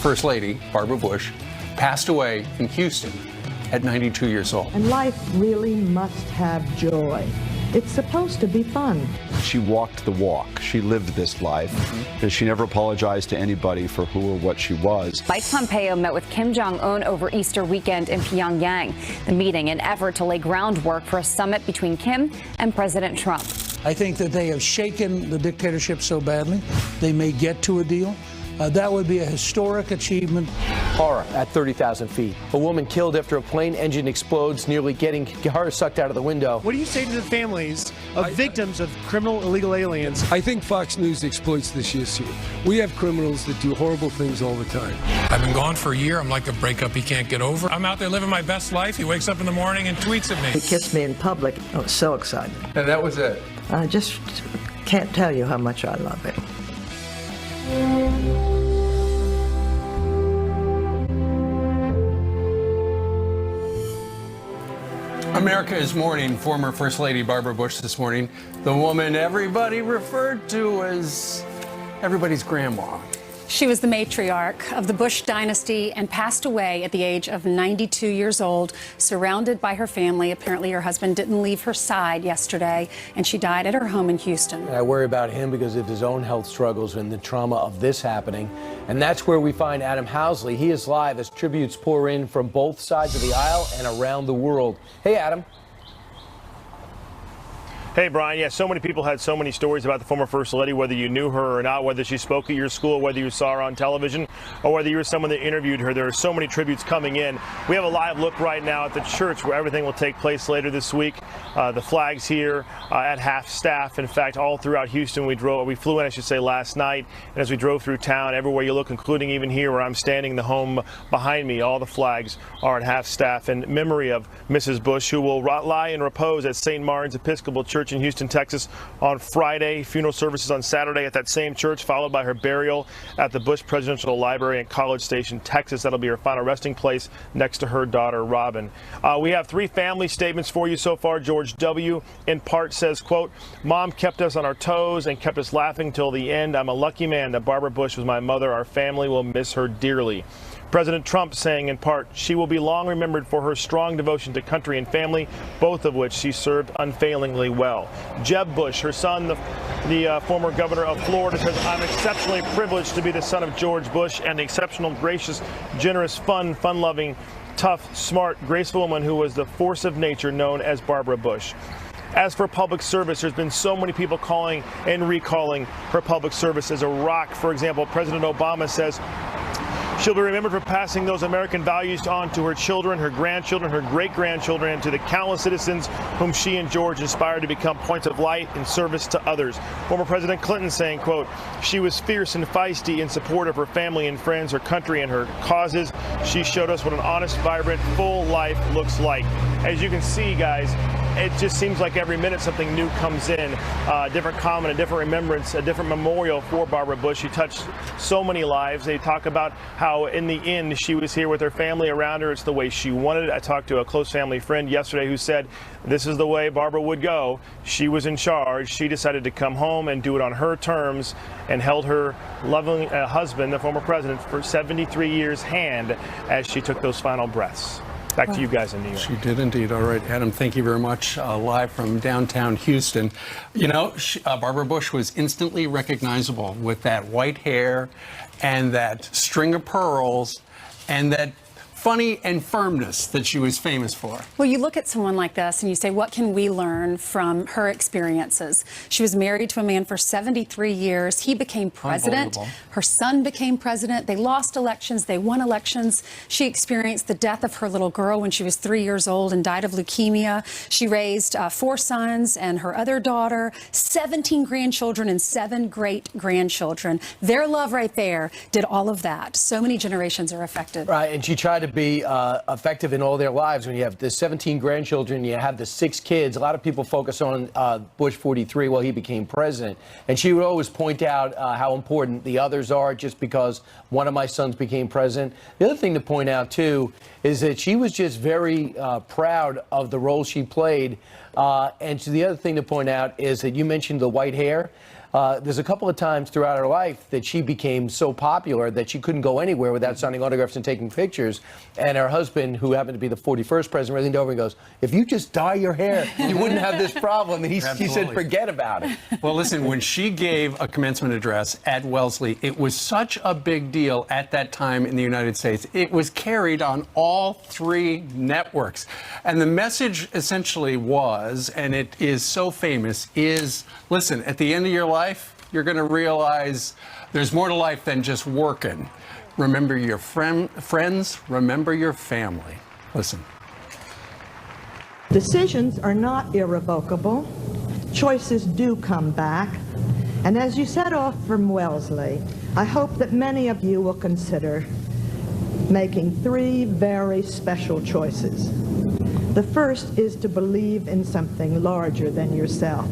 First Lady, Barbara Bush, passed away in Houston at 92 years old. And life really must have joy. It's supposed to be fun. She walked the walk. She lived this life. She never apologized to anybody for who or what she was. Mike Pompeo met with Kim Jong-un over Easter weekend in Pyongyang. The meeting, an effort to lay groundwork for a summit between Kim and President Trump. I think that they have shaken the dictatorship so badly, they may get to a deal. That would be a historic achievement. Horror at 30,000 feet. A woman killed after a plane engine explodes, nearly getting her sucked out of the window. What do you say to the families of victims of criminal illegal aliens? I think Fox News exploits this issue. We have criminals that do horrible things all the time. I've been gone for a year. I'm like a breakup he can't get over. I'm out there living my best life. He wakes up in the morning and tweets at me. He kissed me in public. I was so excited. And that was it. I just can't tell you how much I love him. America is mourning former First Lady Barbara Bush this morning, the woman everybody referred to as everybody's grandma. She was the matriarch of the Bush dynasty and passed away at the age of 92 years old, surrounded by her family. Apparently, her husband didn't leave her side yesterday, and she died at her home in Houston. I worry about him because of his own health struggles and the trauma of this happening. And that's where we find Adam Housley. He is live as tributes pour in from both sides of the aisle and around the world. Hey, Adam. Hey, Brian. Yeah, so many people had so many stories about the former First Lady, whether you knew her or not, whether she spoke at your school, whether you saw her on television, or whether you were someone that interviewed her. There are so many tributes coming in. We have a live look right now at the church where everything will take place later this week. The flags here at half staff. In fact, all throughout Houston, we flew in, I should say, last night. And as we drove through town, everywhere you look, including even here where I'm standing, the home behind me, all the flags are at half staff in memory of Mrs. Bush, who will lie in repose at St. Martin's Episcopal Church in Houston, Texas on Friday. Funeral services on Saturday at that same church, followed by her burial at the Bush Presidential Library in College Station, Texas. That'll be her final resting place next to her daughter, Robin. We have three family statements for you so far. George W. in part says, quote, "Mom kept us on our toes and kept us laughing till the end. I'm a lucky man that Barbara Bush was my mother. Our family will miss her dearly." President Trump saying in part, "She will be long remembered for her strong devotion to country and family, both of which she served unfailingly well." Jeb Bush, her son, the former governor of Florida, says, "I'm exceptionally privileged to be the son of George Bush and the exceptional, gracious, generous, fun-loving, tough, smart, graceful woman who was the force of nature known as Barbara Bush." As for public service, there's been so many people calling and recalling her public service as a rock. For example, President Obama says, "She'll be remembered for passing those American values on to her children, her grandchildren, her great-grandchildren, and to the countless citizens whom she and George inspired to become points of light in service to others." Former President Clinton saying, quote, "She was fierce and feisty in support of her family and friends, her country, and her causes. She showed us what an honest, vibrant, full life looks like." As you can see, guys, it just seems like every minute something new comes in, a different comment, a different remembrance, a different memorial for Barbara Bush. She touched so many lives. They talk about how in the end she was here with her family around her. It's the way she wanted it. I talked to a close family friend yesterday who said this is the way Barbara would go. She was in charge. She decided to come home and do it on her terms and held her loving husband, the former president, for 73 years' hand as she took those final breaths. Back to you guys in New York. She did indeed. All right, Adam, thank you very much. Live from downtown Houston. You know, Barbara Bush was instantly recognizable with that white hair and that string of pearls and that funny and firmness that she was famous for. Well, you look at someone like this and you say, what can we learn from her experiences? She was married to a man for 73 years. He became president. Her son became president. They lost elections. They won elections. She experienced the death of her little girl when she was 3 years old and died of leukemia. She raised 4 sons and her other daughter, 17 grandchildren and 7 great-grandchildren. Their love right there did all of that. So many generations are affected. Right, and she tried to be effective in all their lives. When you have the 17 grandchildren, you have the 6 kids. A lot of people focus on Bush 43 while he became president. And she would always point out how important the others are just because one of my sons became president. The other thing to point out, too, is that she was just very proud of the role she played. And so the other thing to point out is that you mentioned the white hair. there's a couple of times throughout her life that she became so popular that she couldn't go anywhere without signing autographs and taking pictures. And her husband, who happened to be the 41st president, leaned over and goes, "If you just dye your hair, you wouldn't have this problem." And he said, "Forget about it." Well, listen, when she gave a commencement address at Wellesley, it was such a big deal at that time in the United States. It was carried on all 3 networks. And the message essentially was, and it is so famous, is, listen, at the end of your life, you're going to realize there's more to life than just working. Remember your friends, remember your family. Listen. Decisions are not irrevocable. Choices do come back. And as you set off from Wellesley, I hope that many of you will consider making 3 very special choices. The first is to believe in something larger than yourself,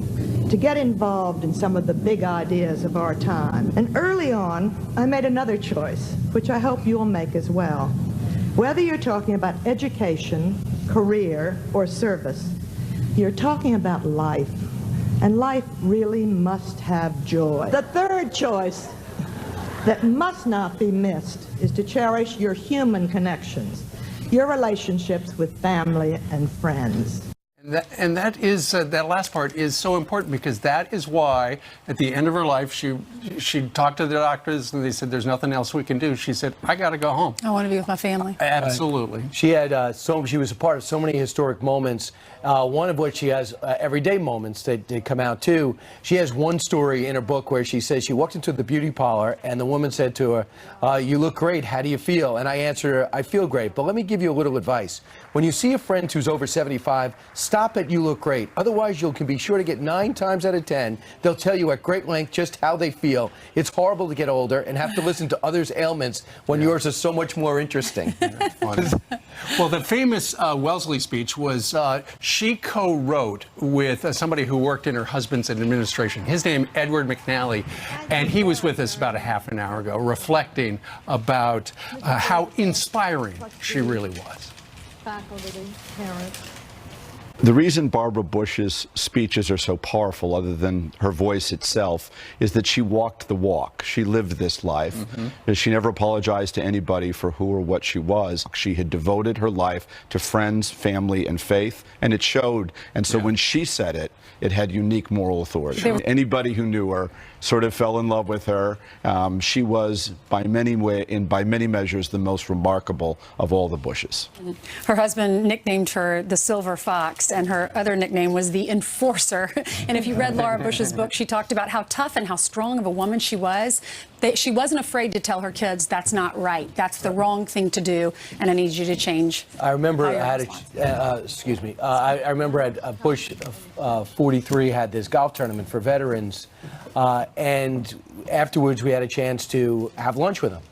to get involved in some of the big ideas of our time. And early on, I made another choice, which I hope you'll make as well. Whether you're talking about education, career, or service, you're talking about life. And life really must have joy. The third choice that must not be missed is to cherish your human connections, your relationships with family and friends. And that is that last part is so important, because that is why at the end of her life she talked to the doctors and they said there's nothing else we can do. She said, I got to go home. I want to be with my family. Absolutely. She had she was a part of so many historic moments. One of which she has everyday moments that come out too. She has one story in her book where she says she walked into the beauty parlor and the woman said to her, "You look great. How do you feel?" And I answered her, "I feel great, but let me give you a little advice. When you see a friend who's over 75, stop at 'you look great.' Otherwise, you can be sure to get 9 times out of 10 they'll tell you at great length just how they feel. It's horrible to get older and have to listen to others' ailments when yours is so much more interesting." Well, the famous Wellesley speech was she co-wrote with somebody who worked in her husband's administration. His name, Edward McNally, and he was with us about a half an hour ago, reflecting about how inspiring she really was. Faculty, parents. The reason Barbara Bush's speeches are so powerful, other than her voice itself, is that she walked the walk. She lived this life. She never apologized to anybody for who or what she was. She had devoted her life to friends, family, and faith, and it showed. And so when she said it, it had unique moral authority. Anybody who knew her sort of fell in love with her. She was, by many measures, the most remarkable of all the Bushes. Her husband nicknamed her the Silver Fox, and her other nickname was the Enforcer. And if you read Laura Bush's book, she talked about how tough and how strong of a woman she was. She wasn't afraid to tell her kids, that's not right. That's the wrong thing to do, and I need you to change. I remember I remember at Bush 43 had this golf tournament for veterans, and afterwards we had a chance to have lunch with him.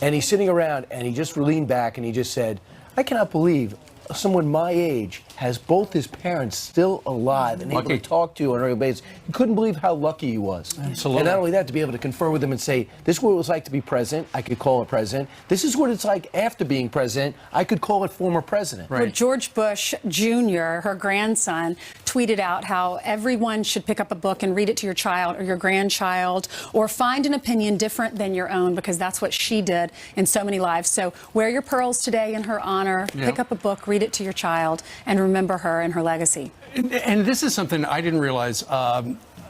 And he's sitting around and he just leaned back and he just said, "I cannot believe someone my age has both his parents still alive and able to talk to on a regular basis." He couldn't believe how lucky he was. Absolutely. And not only that, to be able to confer with him and say, "This is what it was like to be president. I could call it president. This is what it's like after being president. I could call it former president." Well, George Bush Jr., her grandson, tweeted out how everyone should pick up a book and read it to your child or your grandchild, or find an opinion different than your own, because that's what she did in so many lives. So wear your pearls today in her honor. Pick up a book, read it to your child, and remember her and her legacy. And this is something I didn't realize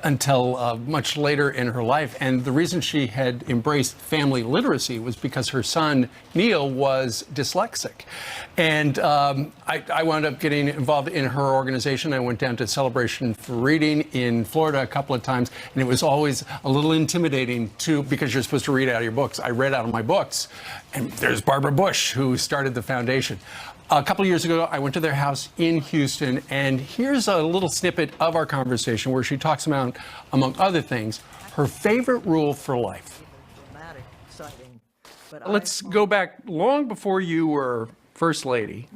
until much later in her life. And the reason she had embraced family literacy was because her son, Neil, was dyslexic. And I wound up getting involved in her organization. I went down to Celebration for Reading in Florida a couple of times, and it was always a little intimidating because you're supposed to read out of your books. I read out of my books, and there's Barbara Bush, who started the foundation. A couple of years ago, I went to their house in Houston, and here's a little snippet of our conversation where she talks about, among other things, her favorite rule for life. Let's go back long before you were First Lady.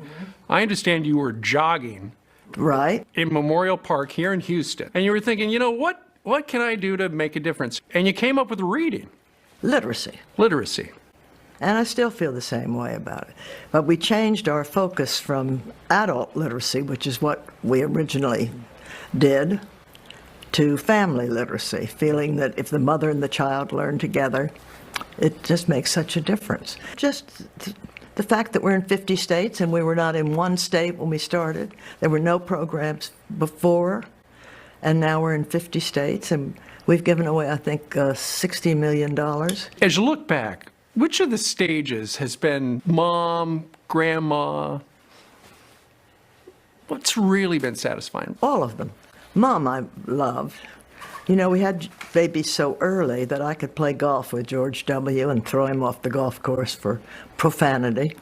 I understand you were jogging in Memorial Park here in Houston, and you were thinking, you know, what can I do to make a difference? And you came up with reading. Literacy. Literacy. And I still feel the same way about it. But we changed our focus from adult literacy, which is what we originally did, to family literacy, feeling that if the mother and the child learn together, it just makes such a difference. Just the fact that we're in 50 states and we were not in one state when we started. There were no programs before, and now we're in 50 states, and we've given away, I think, $60 million. As you look back, which of the stages has been mom, grandma? What's really been satisfying? All of them. Mom, I loved. You know, we had babies so early that I could play golf with George W. and throw him off the golf course for profanity.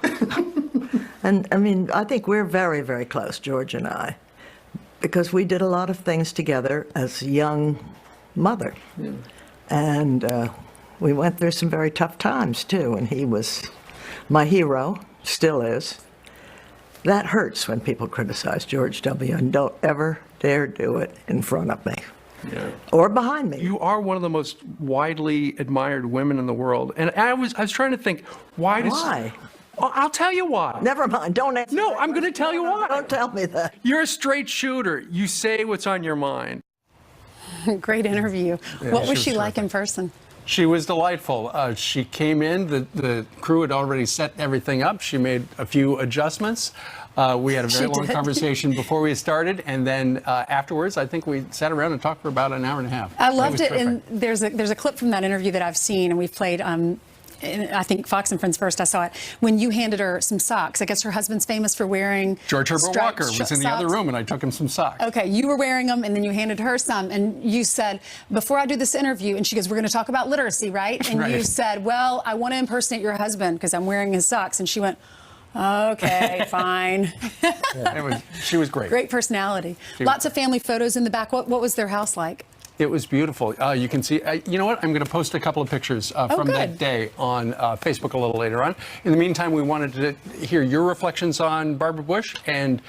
And I mean, I think we're very, very close, George and I, because we did a lot of things together as a young mother. Yeah. And we went through some very tough times, too, and he was my hero, still is. That hurts when people criticize George W. and don't ever dare do it in front of me. Yeah. Or behind me. You are one of the most widely admired women in the world. And I was trying to think, why? I'll tell you why. Never mind. Don't answer. No, I'm going to tell you why. Don't tell me that. You're a straight shooter. You say what's on your mind. Great interview. Yeah, what was she like in person? She was delightful. She came in, the crew had already set everything up. She made a few adjustments. We had a very long conversation before we started, and then afterwards, I think we sat around and talked for about an hour and a half. I loved it, and there's a clip from that interview that I've seen, and we've played. I think Fox and Friends First, I saw it, when you handed her some socks. I guess her husband's famous for wearing George Herbert Walker was in the other room, and I took him some socks. Okay, you were wearing them, and then you handed her some, and you said, before I do this interview, and she goes, we're going to talk about literacy, right? And you said, well, I want to impersonate your husband because I'm wearing his socks. And she went, okay, fine. She was great. Great personality. Lots of family photos in the back. What was their house like? It was beautiful. You can see, you know what? I'm going to post a couple of pictures from that day on Facebook a little later on. In the meantime, we wanted to hear your reflections on Barbara Bush, and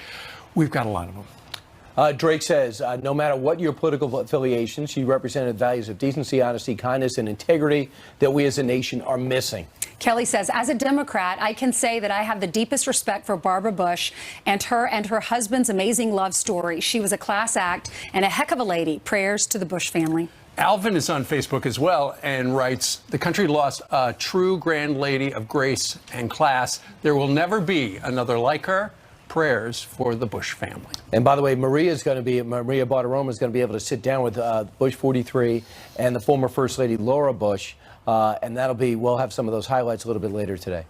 we've got a lot of them. Drake says, no matter what your political affiliation, she represented values of decency, honesty, kindness, and integrity that we as a nation are missing. Kelly says, as a Democrat, I can say that I have the deepest respect for Barbara Bush and her husband's amazing love story. She was a class act and a heck of a lady. Prayers to the Bush family. Alvin is on Facebook as well and writes, the country lost a true grand lady of grace and class. There will never be another like her. Prayers for the Bush family. And by the way, Maria Bartiromo is going to be able to sit down with Bush 43 and the former First Lady Laura Bush. And we'll have some of those highlights a little bit later today.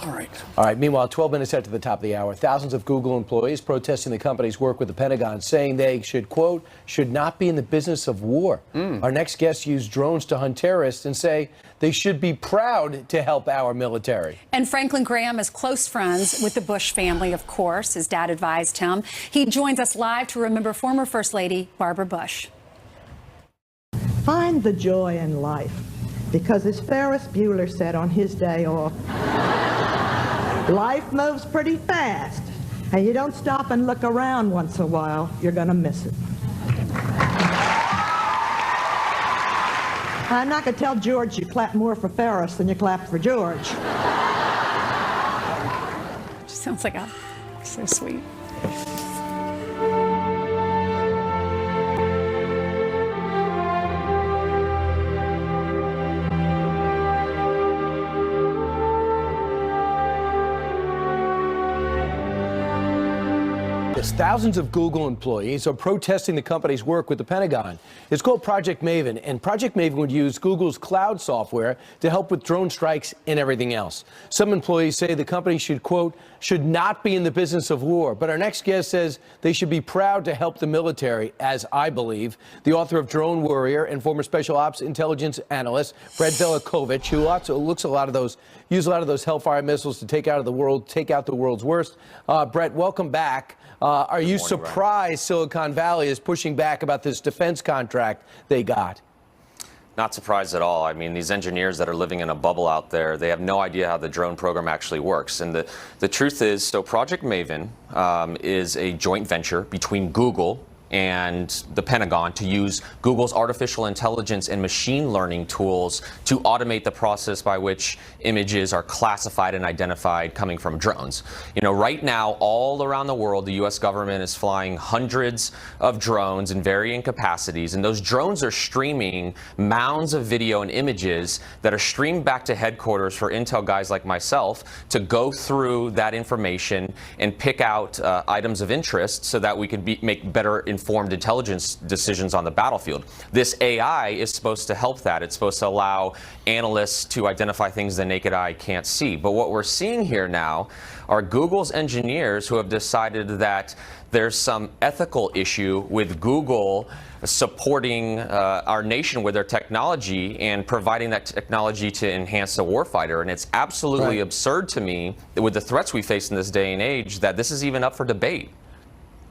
All right. All right. Meanwhile, 12 minutes after the top of the hour, thousands of Google employees protesting the company's work with the Pentagon, saying they should, quote, should not be in the business of war. Our next guests use drones to hunt terrorists and say they should be proud to help our military. And Franklin Graham is close friends with the Bush family, of course. His dad advised him. He joins us live to remember former First Lady Barbara Bush. Find the joy in life, because as Ferris Bueller said on his day off, life moves pretty fast, and you don't stop and look around once in a while, you're going to miss it. I'm not going to tell George you clap more for Ferris than you clap for George. Sounds like so sweet. Thousands of Google employees are protesting the company's work with the Pentagon. It's called Project Maven, and Project Maven would use Google's cloud software to help with drone strikes and everything else. Some employees say the company should, quote, should not be in the business of war. But our next guest says they should be proud to help the military, as I believe. The author of Drone Warrior and former special ops intelligence analyst, Brett Velikovich, who use a lot of those Hellfire missiles to take out the world's worst. Brett, welcome back. Are you surprised Silicon Valley is pushing back about this defense contract they got? Not surprised at all. I mean, these engineers that are living in a bubble out there, they have no idea how the drone program actually works. And the truth is, so Project Maven is a joint venture between Google and the Pentagon to use Google's artificial intelligence and machine learning tools to automate the process by which images are classified and identified coming from drones. You know, right now, all around the world, the U.S. government is flying hundreds of drones in varying capacities, and those drones are streaming mounds of video and images that are streamed back to headquarters for intel guys like myself to go through that information and pick out items of interest so that we can make better informed intelligence decisions on the battlefield. This AI is supposed to help that. It's supposed to allow analysts to identify things the naked eye can't see. But what we're seeing here now are Google's engineers who have decided that there's some ethical issue with Google supporting our nation with their technology and providing that technology to enhance the warfighter. And it's absolutely absurd to me that with the threats we face in this day and age that this is even up for debate.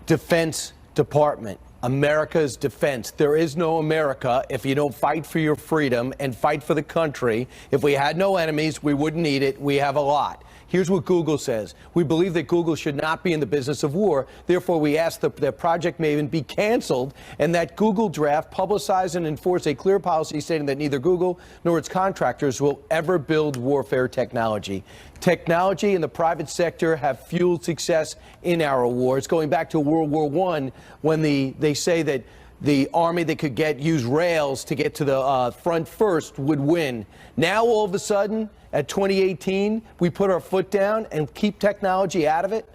Defense Department, America's defense. There is no America if you don't fight for your freedom and fight for the country. If we had no enemies, we wouldn't need it. We have a lot. Here's what Google says. We believe that Google should not be in the business of war. Therefore, we ask that Project Maven be canceled and that Google draft publicize and enforce a clear policy stating that neither Google nor its contractors will ever build warfare technology. Technology in the private sector have fueled success in our wars, going back to World War I when they say that the army that could use rails to get to the front first would win. Now, all of a sudden, at 2018, we put our foot down and keep technology out of it?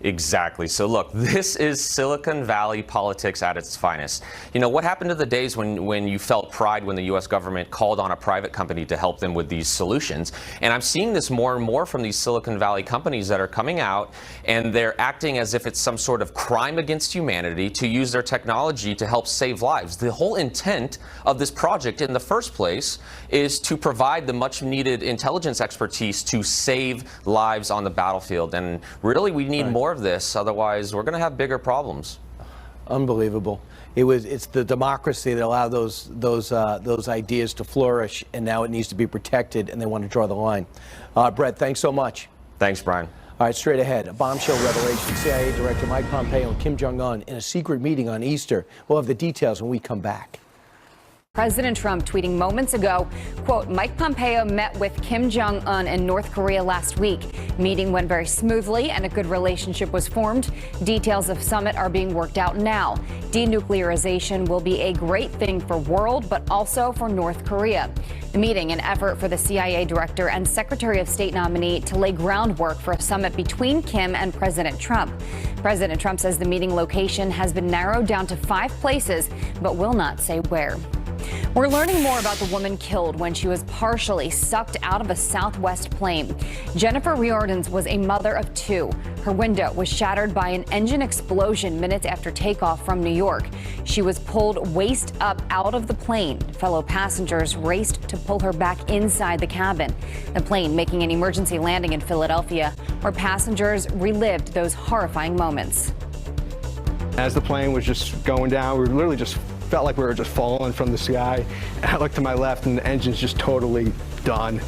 Exactly. So look, this is Silicon Valley politics at its finest. You know, what happened to the days when you felt pride when the U.S. government called on a private company to help them with these solutions? And I'm seeing this more and more from these Silicon Valley companies that are coming out and they're acting as if it's some sort of crime against humanity to use their technology to help save lives. The whole intent of this project in the first place is to provide the much needed intelligence expertise to save lives on the battlefield. And really, we need more of this, otherwise we're going to have bigger problems. Unbelievable. It's the democracy that allowed those ideas to flourish, and now it needs to be protected, and they want to draw the line. Brett, thanks so much. Thanks, Brian. All right, straight ahead, a bombshell revelation. CIA Director Mike Pompeo and Kim Jong-un in a secret meeting on Easter. We'll have the details when we come back. President Trump tweeting moments ago, quote, Mike Pompeo met with Kim Jong-un in North Korea last week. Meeting went very smoothly and a good relationship was formed. Details of summit are being worked out now. Denuclearization will be a great thing for world, but also for North Korea. The meeting, an effort for the CIA director and Secretary of State nominee to lay groundwork for a summit between Kim and President Trump. President Trump says the meeting location has been narrowed down to 5 places, but will not say where. We're learning more about the woman killed when she was partially sucked out of a Southwest plane. Jennifer Riordan was a mother of 2. Her window was shattered by an engine explosion minutes after takeoff from New York. She was pulled waist up out of the plane. Fellow passengers raced to pull her back inside the cabin. The plane making an emergency landing in Philadelphia, where passengers relived those horrifying moments. As the plane was just going down, we literally just felt like we were just falling from the sky. I looked to my left and the engine's just totally done.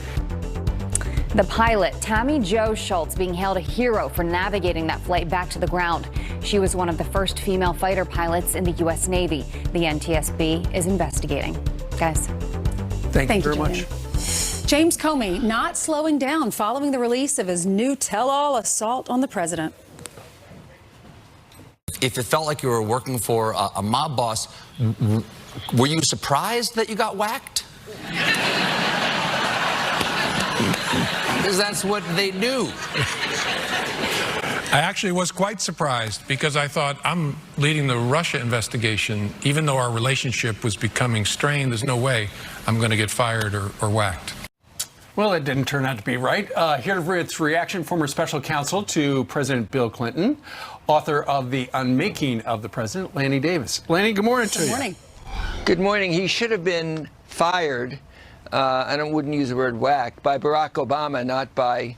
The pilot, Tammy Jo Schultz, being hailed a hero for navigating that flight back to the ground. She was one of the first female fighter pilots in the U.S. Navy. The NTSB is investigating. Guys. Thank you very much. James Comey not slowing down following the release of his new tell-all assault on the president. If it felt like you were working for a mob boss, were you surprised that you got whacked? Because that's what they do. I actually was quite surprised because I thought I'm leading the Russia investigation. Even though our relationship was becoming strained, there's no way I'm going to get fired or whacked. Well, it didn't turn out to be right. Here for its reaction, former special counsel to President Bill Clinton, author of The Unmaking of the President, Lanny Davis. Lanny, good morning to you. Good morning. Good morning. He should have been fired, I wouldn't use the word whacked, by Barack Obama, not by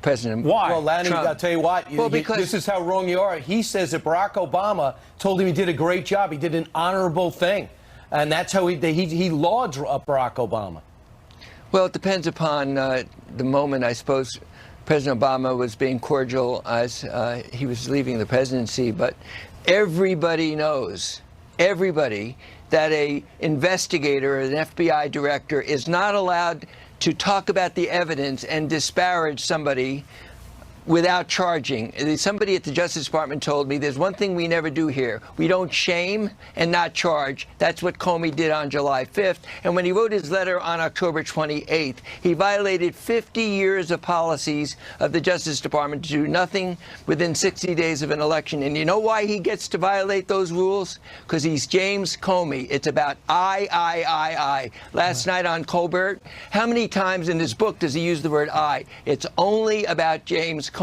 President Trump. Well, Lanny, I'll tell you what, this is how wrong you are. He says that Barack Obama told him he did a great job. He did an honorable thing. And that's how he lauds Barack Obama. Well, it depends upon the moment. I suppose President Obama was being cordial as he was leaving the presidency, but everybody knows, everybody, that a investigator or an FBI director is not allowed to talk about the evidence and disparage somebody without charging. Somebody at the Justice Department told me there's one thing we never do here. We don't shame and not charge. That's what Comey did on July 5th. And when he wrote his letter on October 28th, he violated 50 years of policies of the Justice Department to do nothing within 60 days of an election. And you know why he gets to violate those rules? Because he's James Comey. It's about I. Last night on Colbert, how many times in his book does he use the word I? It's only about James Comey.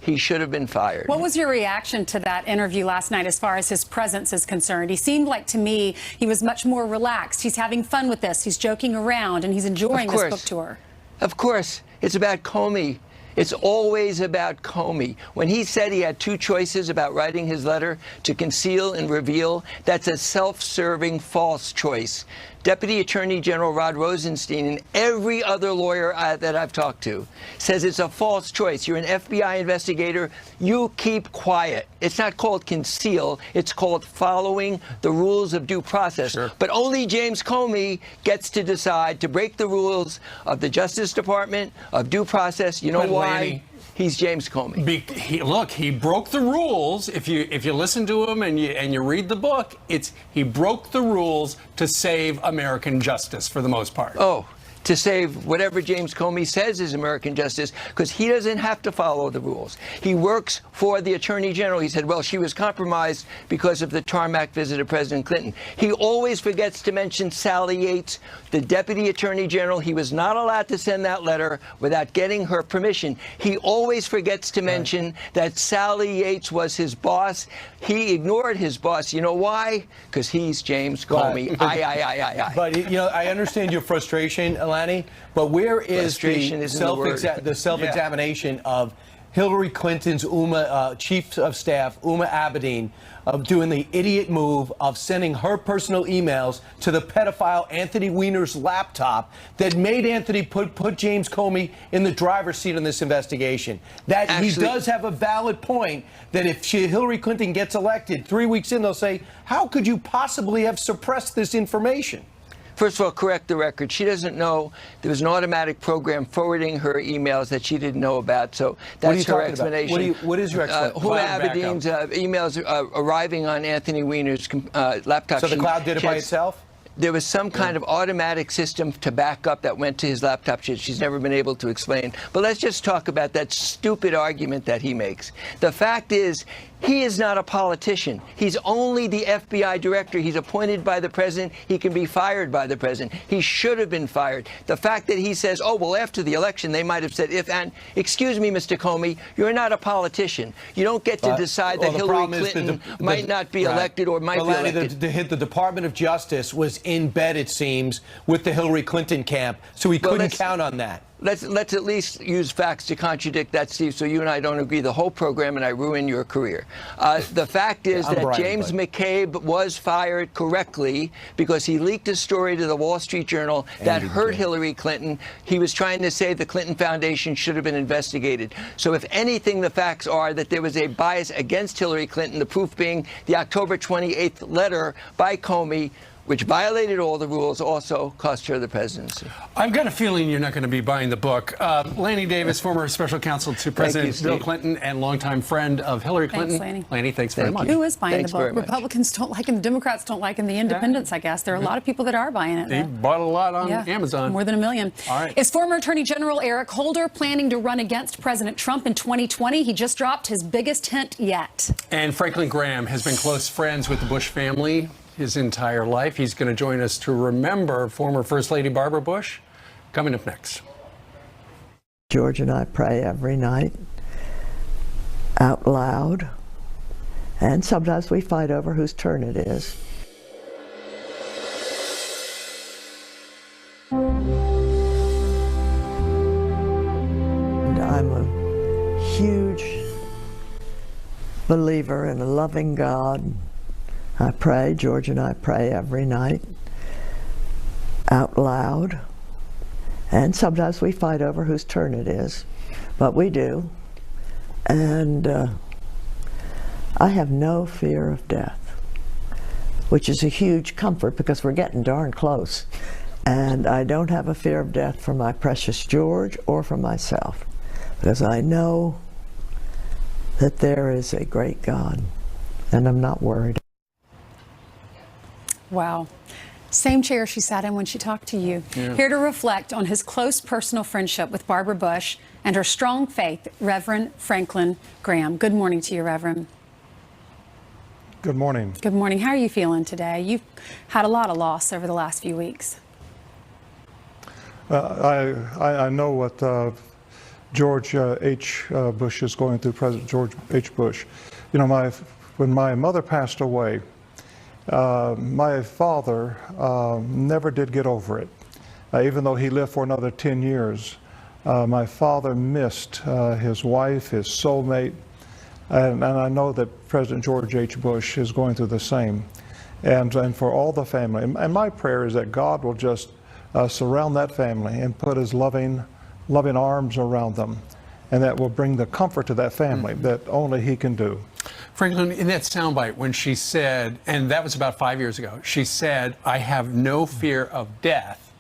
He should have been fired. What was your reaction to that interview last night as far as his presence is concerned? He seemed like, to me, he was much more relaxed. He's having fun with this. He's joking around, and he's enjoying this book tour. Of course. It's about Comey. It's always about Comey. When he said he had two choices about writing his letter, to conceal and reveal, that's a self-serving false choice. Deputy Attorney General Rod Rosenstein and every other lawyer that I've talked to says it's a false choice. You're an FBI investigator. You keep quiet. It's not called conceal. It's called following the rules of due process. Sure. But only James Comey gets to decide to break the rules of the Justice Department, of due process. You know why? Lanny, he's James Comey. He broke the rules. If you listen to him and you read the book, he broke the rules to save American justice for the most part. Oh, to save whatever James Comey says is American justice, because he doesn't have to follow the rules. He works for the Attorney General. He said, well, she was compromised because of the tarmac visit of President Clinton. He always forgets to mention Sally Yates, the Deputy Attorney General. He was not allowed to send that letter without getting her permission. He always forgets to mention that Sally Yates was his boss. He ignored his boss. You know why? Because he's James Comey. But, you know, I understand your frustration, Lanny, but where is the self-examination of Hillary Clinton's chief of staff, Uma Abedin, of doing the idiot move of sending her personal emails to the pedophile Anthony Weiner's laptop that made Anthony put James Comey in the driver's seat in this investigation? That he does have a valid point that if Hillary Clinton gets elected, 3 weeks in, they'll say, how could you possibly have suppressed this information? First of all, correct the record. She doesn't know there was an automatic program forwarding her emails that she didn't know about. So that's her explanation. What is your explanation? Uma Abedin's emails arriving on Anthony Weiner's laptop. So the cloud did it by itself? There was some kind of automatic system to back up that went to his laptop. She's never been able to explain. But let's just talk about that stupid argument that he makes. The fact is, he is not a politician. He's only the FBI director. He's appointed by the president. He can be fired by the president. He should have been fired. The fact that he says, oh, well, after the election, they might have said if and. Excuse me, Mr. Comey, you're not a politician. You don't get to decide that Hillary Clinton might not be elected or might be elected. The Department of Justice was in bed, it seems, with the Hillary Clinton camp, so he couldn't count on that. Let's at least use facts to contradict that, Steve, so you and I don't agree the whole program and I ruin your career. The fact is that James McCabe was fired correctly because he leaked a story to the Wall Street Journal that hurt Hillary Clinton. He was trying to say the Clinton Foundation should have been investigated. So if anything, the facts are that there was a bias against Hillary Clinton, the proof being the October 28th letter by Comey, which violated all the rules, also cost her the presidency. I've got a feeling you're not going to be buying the book. Lanny Davis, former special counsel to President Bill Clinton and longtime friend of Hillary Clinton. Thanks, Lanny. Lanny, thanks very much. Who is buying the book? Republicans don't like him. The Democrats don't like him. The independents, I guess. There are a lot of people that are buying it. He bought a lot on Amazon. More than 1 million. All right. Is former Attorney General Eric Holder planning to run against President Trump in 2020? He just dropped his biggest hint yet. And Franklin Graham has been close friends with the Bush family his entire life. He's going to join us to remember former First Lady Barbara Bush. Coming up next. George and I pray every night out loud, and sometimes we fight over whose turn it is. And I'm a huge believer in a loving God. I pray, George and I pray every night out loud, and sometimes we fight over whose turn it is, but we do. And I have no fear of death, which is a huge comfort because we're getting darn close. And I don't have a fear of death for my precious George or for myself, because I know that there is a great God, and I'm not worried. Wow. Same chair she sat in when she talked to you. Yeah. Here to reflect on his close personal friendship with Barbara Bush and her strong faith, Reverend Franklin Graham. Good morning to you, Reverend. Good morning. Good morning. How are you feeling today? You've had a lot of loss over the last few weeks. I know what George H. Bush is going through, President George H. Bush. You know, when my mother passed away, my father never did get over it. Even though he lived for another 10 years, my father missed his wife, his soulmate, and I know that President George H. Bush is going through the same. And for all the family. And my prayer is that God will just surround that family and put his loving arms around them. And that will bring the comfort to that family that only he can do. Franklin, in that soundbite, when she said, and that was about 5 years ago, she said, "I have no fear of death."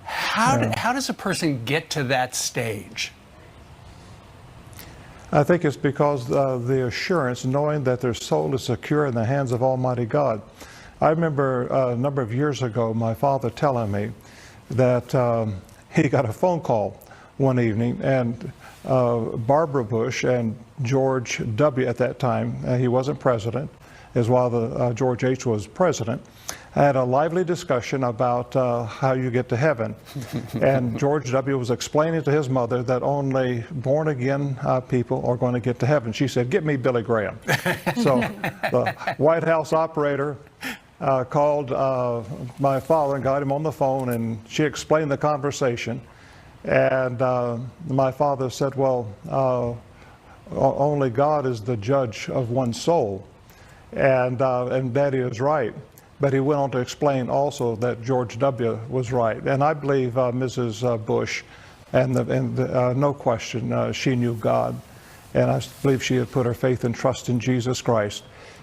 How does a person get to that stage? I think it's because the assurance, knowing that their soul is secure in the hands of Almighty God. I remember a number of years ago, my father telling me that he got a phone call one evening, and Barbara Bush and George W. at that time, he wasn't president, as while George H. was president, had a lively discussion about how you get to heaven. And George W. was explaining to his mother that only born-again people are going to get to heaven. She said, "Get me Billy Graham." So the White House operator called my father and got him on the phone, and she explained the conversation. And my father said, "Well, only God is the judge of one's soul." And Daddy is right. But he went on to explain also that George W. was right. And I believe Mrs. Bush, and no question, she knew God. And I believe she had put her faith and trust in Jesus Christ.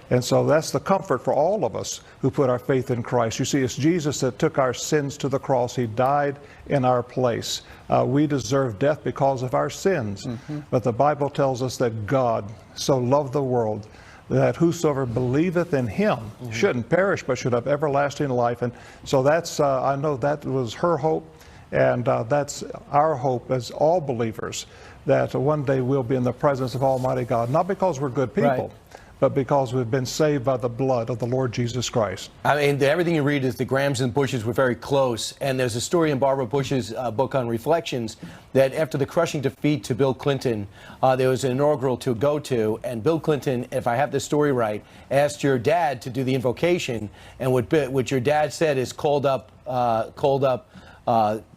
And so that's the comfort for all of us who put our faith in Christ. You see, it's Jesus that took our sins to the cross. He died in our place. We deserve death because of our sins. But the Bible tells us that God so loved the world that whosoever believeth in him shouldn't perish but should have everlasting life. And so that's, I know that was her hope, and that's our hope as all believers, that one day we'll be in the presence of Almighty God, not because we're good people, but because we've been saved by the blood of the Lord Jesus Christ. I mean, everything you read is the Grahams and Bushes were very close. And there's a story in Barbara Bush's book on Reflections that after the crushing defeat to Bill Clinton, there was an inaugural to go to. And Bill Clinton, if I have the story right, asked your dad to do the invocation. And what your dad said is called up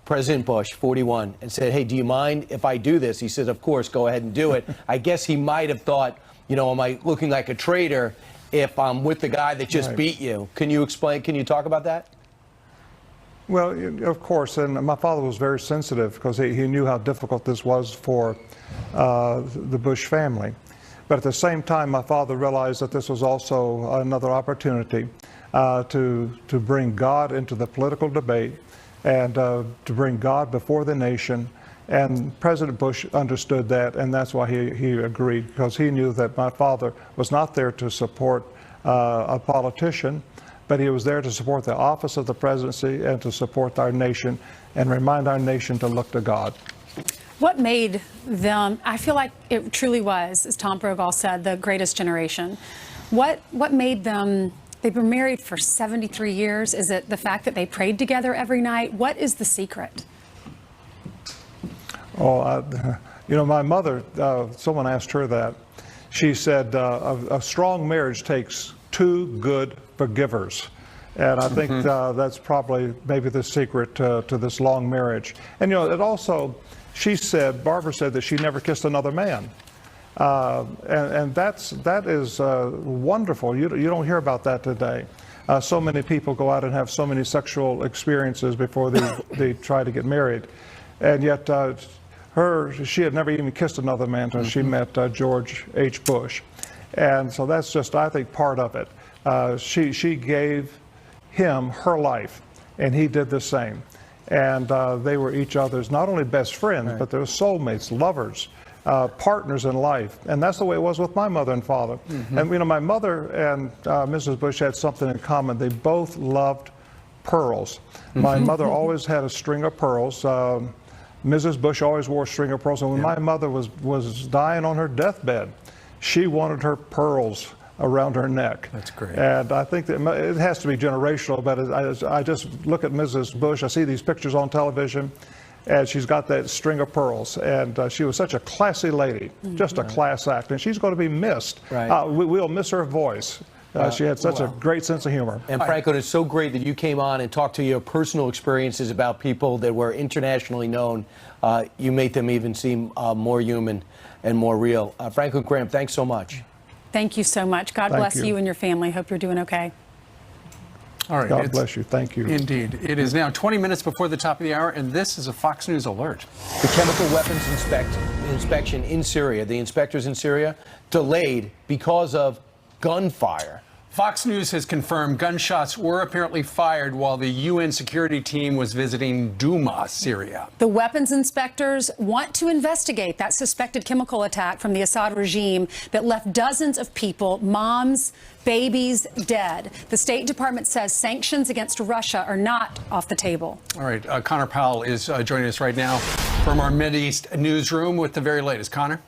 President Bush, 41, and said, "Hey, do you mind if I do this?" He said, "Of course, go ahead and do it." I guess he might have thought, you know, am I looking like a traitor if I'm with the guy that just beat you? Can you explain, can you talk about that? Well, of course, and my father was very sensitive because he knew how difficult this was for the Bush family. But at the same time, my father realized that this was also another opportunity to bring God into the political debate and to bring God before the nation. And President Bush understood that, and that's why he agreed, because he knew that my father was not there to support a politician, but he was there to support the office of the presidency and to support our nation and remind our nation to look to God. What made them, I feel like it truly was, as Tom Brokaw said, the greatest generation. What made them, they've been married for 73 years. Is it the fact that they prayed together every night? What is the secret? Oh, you know, my mother, someone asked her that. She said, a strong marriage takes two good forgivers. And I think that's probably maybe the secret to this long marriage. And, you know, it also, Barbara said that she never kissed another man. And that is wonderful. You don't hear about that today. So many people go out and have so many sexual experiences before they try to get married. And yet she had never even kissed another man until she met George H. Bush. And so that's just, I think, part of it. She gave him her life, and he did the same. And they were each other's not only best friends, but they were soulmates, lovers, partners in life. And that's the way it was with my mother and father. And, you know, my mother and Mrs. Bush had something in common. They both loved pearls. My mother always had a string of pearls. Mrs. Bush always wore a string of pearls. And when my mother was dying on her deathbed, she wanted her pearls around her neck. That's great. And I think that it has to be generational, but I just look at Mrs. Bush, I see these pictures on television, and she's got that string of pearls. And she was such a classy lady, just a class act, and she's going to be missed. We'll miss her voice. She had such a great sense of humor. And Franklin, it's so great that you came on and talked to your personal experiences about people that were internationally known. You made them even seem more human and more real. Franklin Graham, thanks so much. Thank you so much. God bless you and your family. Hope you're doing okay. All right. God bless you. Thank you. Indeed. It is now 20 minutes before the top of the hour, and this is a Fox News alert. The chemical weapons inspection in Syria, the inspectors in Syria, delayed because of gunfire. Fox News has confirmed gunshots were apparently fired while the UN security team was visiting Douma, Syria. The weapons inspectors want to investigate that suspected chemical attack from the Assad regime that left dozens of people, moms, babies, dead. The State Department says sanctions against Russia are not off the table. All right. Connor Powell is joining us right now from our Mideast newsroom with the very latest. Connor?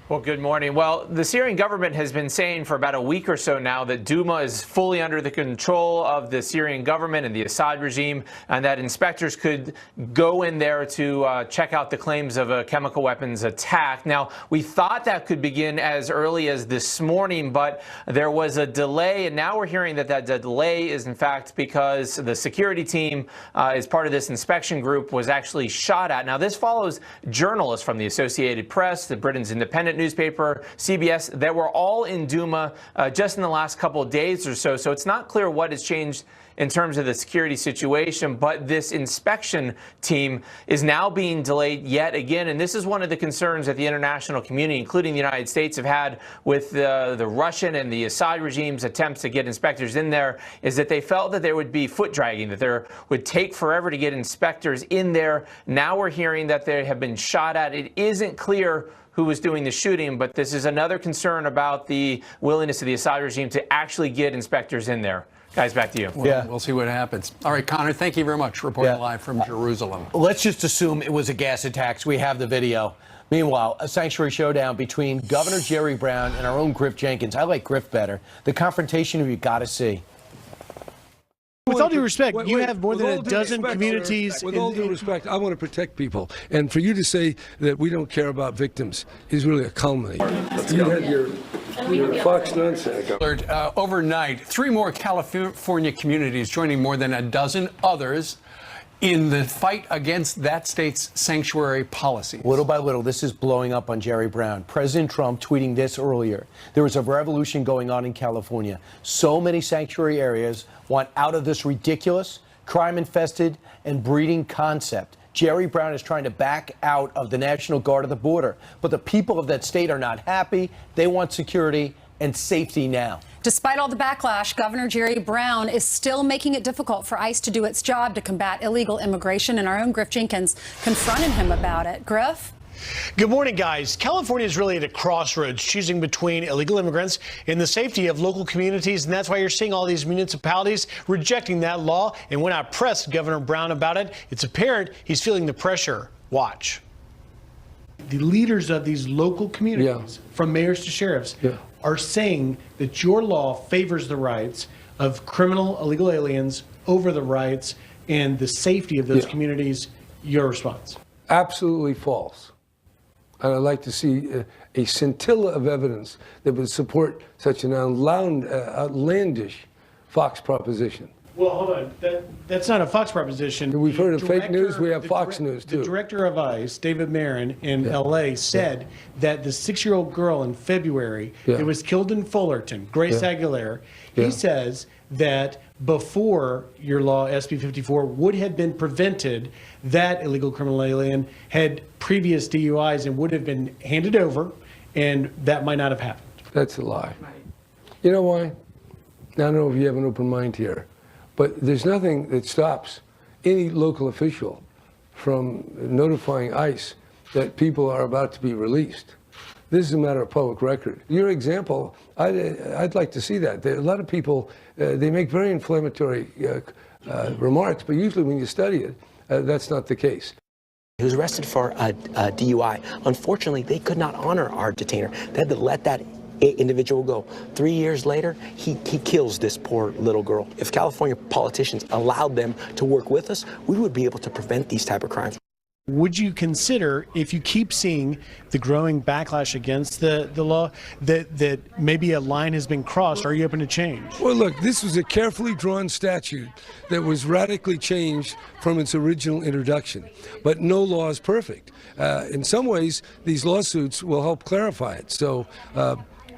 Well, good morning. Well, the Syrian government has been saying for about a week or so now that Douma is fully under the control of the Syrian government and the Assad regime, and that inspectors could go in there to check out the claims of a chemical weapons attack. Now, we thought that could begin as early as this morning, but there was a delay, and now we're hearing that that delay is in fact because the security team, as part of this inspection group, was actually shot at. Now, this follows journalists from the Associated Press, the Britain's Independent newspaper, CBS, that were all in Douma just in the last couple of days or so. So it's not clear what has changed in terms of the security situation, but this inspection team is now being delayed yet again. And this is one of the concerns that the international community, including the United States, have had with the Russian and the Assad regime's attempts to get inspectors in there, is that they felt that there would be foot dragging, that there would take forever to get inspectors in there. Now we're hearing that they have been shot at. It isn't clear who was doing the shooting, but this is another concern about the willingness of the Assad regime to actually get inspectors in there. Guys, back to you. Well, we'll see what happens. All right, Connor, thank you very much. Reporting live from Jerusalem. Let's just assume it was a gas attack. We have the video. Meanwhile, a sanctuary showdown between Governor Jerry Brown and our own Griff Jenkins. I like Griff better. The confrontation you got to see. With all due respect, you have more than a dozen communities. With all due respect, I want to protect people. And for you to say that we don't care about victims is really a culmination. You had your Fox nonsense. Overnight, 3 more California communities joining more than a dozen others in the fight against that state's sanctuary policies. Little by little, this is blowing up on Jerry Brown. President Trump tweeting this earlier. There is a revolution going on in California. So many sanctuary areas want out of this ridiculous, crime-infested, and breeding concept. Jerry Brown is trying to back out of the National Guard at the border. But the people of that state are not happy. They want security and safety now. Despite all the backlash, Governor Jerry Brown is still making it difficult for ICE to do its job to combat illegal immigration, and our own Griff Jenkins confronted him about it. Griff? Good morning, guys. California is really at a crossroads, choosing between illegal immigrants and the safety of local communities, and that's why you're seeing all these municipalities rejecting that law. And when I pressed Governor Brown about it, it's apparent he's feeling the pressure. Watch. The leaders of these local communities, from mayors to sheriffs, are saying that your law favors the rights of criminal illegal aliens over the rights and the safety of those communities. Your response? Absolutely false. And I'd like to see a scintilla of evidence that would support such an outlandish Fox proposition. Well, hold on. That's not a Fox proposition. We've heard of fake Director- news. We have the Fox dire- News, too. The director of ICE, David Marin, in L.A., said that the 6-year-old girl in February that was killed in Fullerton, Grace Aguilera, he says that before your law, SB 54, would have been prevented, that illegal criminal alien had previous DUIs and would have been handed over, and that might not have happened. That's a lie. You know why? I don't know if you have an open mind here, but there's nothing that stops any local official from notifying ICE that people are about to be released. This is a matter of public record. Your example, I'd like to see that. A lot of people, they make very inflammatory remarks, but usually when you study it, that's not the case. He was arrested for a DUI. Unfortunately, they could not honor our detainer. They had to let that individual go. 3 years later, he kills this poor little girl. If California politicians allowed them to work with us, we would be able to prevent these type of crimes. Would you consider, if you keep seeing the growing backlash against the law, that maybe a line has been crossed? Are you open to change? Well, look, this was a carefully drawn statute that was radically changed from its original introduction. But no law is perfect. In some ways, these lawsuits will help clarify it. So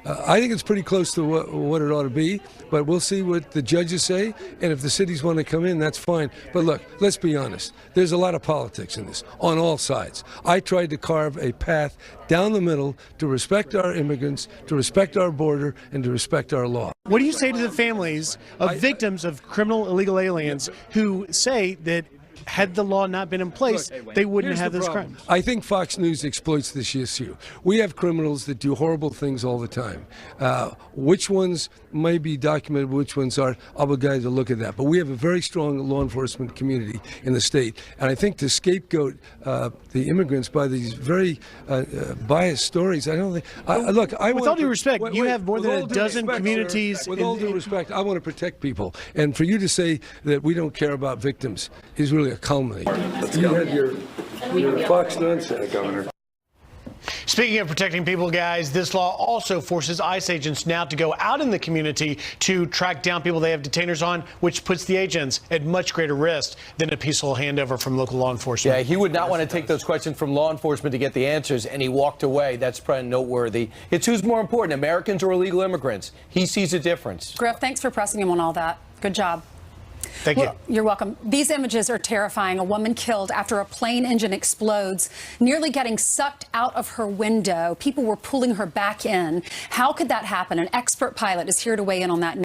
I think it's pretty close to what it ought to be, but we'll see what the judges say, and if the cities want to come in, that's fine. But look, let's be honest. There's a lot of politics in this, on all sides. I tried to carve a path down the middle to respect our immigrants, to respect our border, and to respect our law. What do you say to the families of victims of criminal illegal aliens who say that had the law not been in place, they wouldn't have this crime? I think Fox News exploits this issue. We have criminals that do horrible things all the time. Which ones may be documented, which ones aren't, I'll be glad to look at that. But we have a very strong law enforcement community in the state. And I think to scapegoat the immigrants by these very biased stories, I don't think... Look, with all due respect, you have more than a dozen communities... With all due respect, I want to protect people. And for you to say that we don't care about victims is really a culminate. You had your Fox nonsense, Governor. Speaking of protecting people, guys, this law also forces ICE agents now to go out in the community to track down people they have detainers on, which puts the agents at much greater risk than a peaceful handover from local law enforcement. Yeah, he would not want to take those questions from law enforcement to get the answers, and he walked away. That's probably noteworthy. It's who's more important, Americans or illegal immigrants? He sees a difference. Griff, thanks for pressing him on all that. Good job. Thank you. You're welcome. These images are terrifying. A woman killed after a plane engine explodes, nearly getting sucked out of her window. People were pulling her back in. How could that happen? An expert pilot is here to weigh in on that.